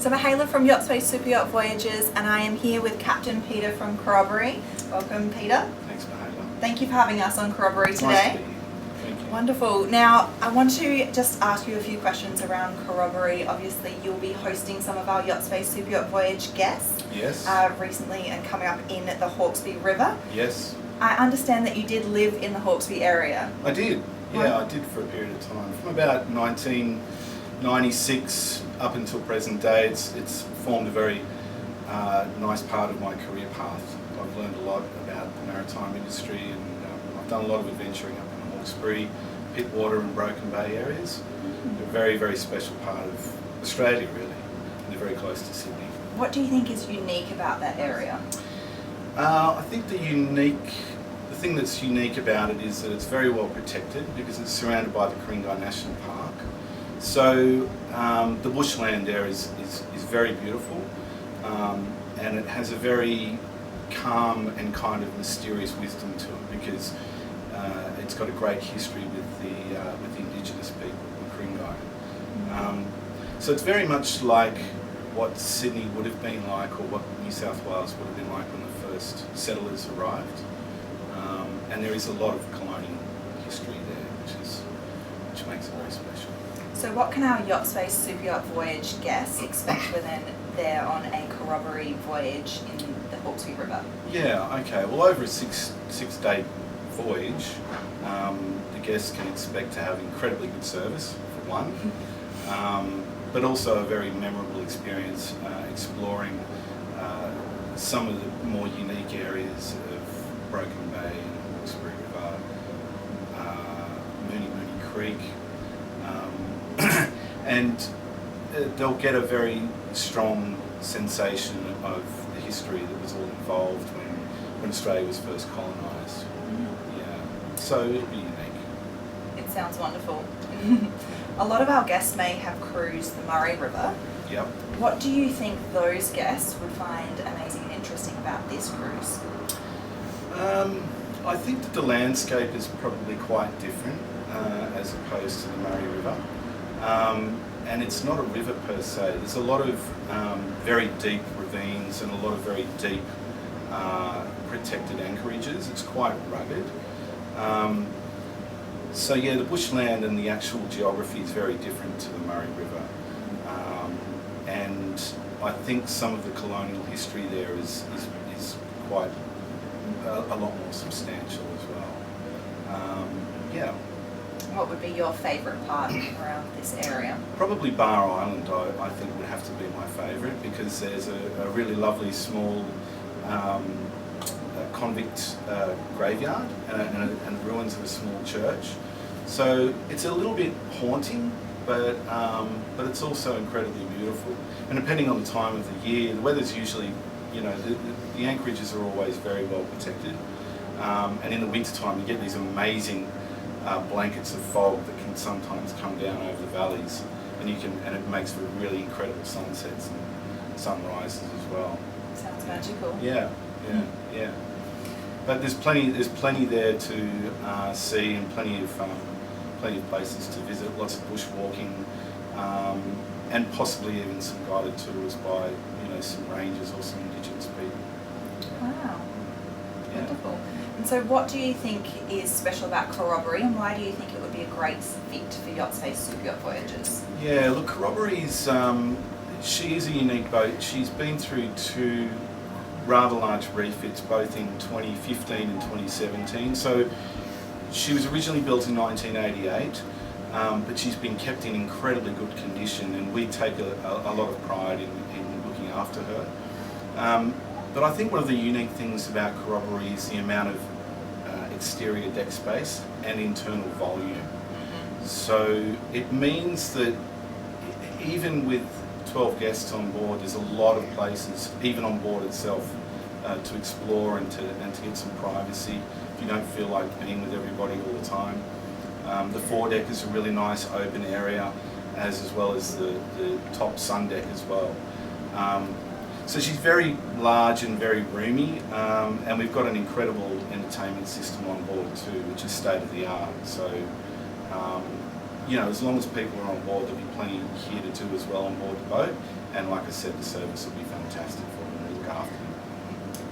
So Michaela from YOTSPACE Super Yacht Voyages, and I am here with Captain Peter from Corroboree. Welcome, Peter. Thanks, Michaela. Thank you for having us on Corroboree today. Nice to be here. Thank you. Wonderful. Now, I want to just ask you a few questions around Corroboree. Obviously, you'll be hosting some of our YOTSPACE Super Yacht Voyage guests. Yes. Recently and coming up in the Hawkesbury River. Yes. I understand that you did live in the Hawkesbury area. I did. Yeah, I did for a period of time. From about 1996 up until present day, it's formed a very nice part of my career path. I've learned a lot about the maritime industry, and I've done a lot of adventuring up in the Hawkesbury, Pittwater and Broken Bay areas. They're a very, very special part of Australia, really, and they're very close to Sydney. What do you think is unique about that area? I think the thing that's unique about it is that it's very well protected because it's surrounded by the Ku-ring-gai National Park. So the bushland there is very beautiful, and it has a very calm and kind of mysterious wisdom to it because it's got a great history with the indigenous people, the Ku-ring-gai. So it's very much like what Sydney would have been like, or what New South Wales would have been like when the first settlers arrived. And there is a lot of colonial history there, which makes it very special. So what can our YOTSPACE Super Yacht Voyage guests expect when they're on a Corroboree voyage in the Hawkesbury River? Yeah, okay. Well, over a six-day voyage, the guests can expect to have incredibly good service, for one, but also a very memorable experience exploring some of the more unique areas of Broken Bay and Hawkesbury River, Mooney Creek, and they'll get a very strong sensation of the history that was all involved when Australia was first colonised. Yeah, so it'll be unique. It sounds wonderful. A lot of our guests may have cruised the Murray River. Yep. What do you think those guests would find amazing and interesting about this cruise? I think that the landscape is probably quite different as opposed to the Murray River. And it's not a river per se. There's a lot of very deep ravines and a lot of very deep protected anchorages. It's quite rugged. So yeah, the bushland and the actual geography is very different to the Murray River. And I think some of the colonial history there is quite a lot more substantial as well. Yeah. What would be your favourite part around this area? Probably Bar Island, I think, would have to be my favourite because there's a really lovely small convict graveyard and ruins of a small church. So it's a little bit haunting, but it's also incredibly beautiful. And depending on the time of the year, the weather's usually, the anchorages are always very well protected. And in the wintertime, you get these amazing blankets of fog that can sometimes come down over the valleys, and it makes for really incredible sunsets and sunrises as well. Sounds magical. Yeah. But there's plenty there to see, and plenty of places to visit. Lots of bushwalking, and possibly even some guided tours by some rangers or some indigenous people. Wow. Yeah. Wonderful. And so what do you think is special about Corroboree, and why do you think it would be a great fit for YOTSPACE Super Yacht Voyages? Yeah, look, Corroboree's, she is a unique boat. She's been through two rather large refits, both in 2015 and 2017. So she was originally built in 1988, but she's been kept in incredibly good condition, and we take a lot of pride in looking after her. But I think one of the unique things about Corroboree is the amount of exterior deck space and internal volume. So it means that even with 12 guests on board, there's a lot of places, even on board itself, to explore and to get some privacy if you don't feel like being with everybody all the time. The foredeck is a really nice open area, as well as the top sun deck as well. So she's very large and very roomy, and we've got an incredible entertainment system on board too, which is state of the art. So you know, as long as people are on board, there'll be plenty here to do as well on board the boat. And like I said, the service will be fantastic for them. We'll look after them.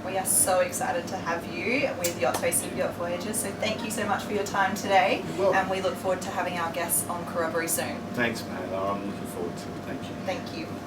We are so excited to have you with YOTSPACE Super Yacht Voyages. So thank you so much for your time today. You're welcome. And we look forward to having our guests on Corroboree soon. Thanks, Mayla. I'm looking forward to it. Thank you. Thank you.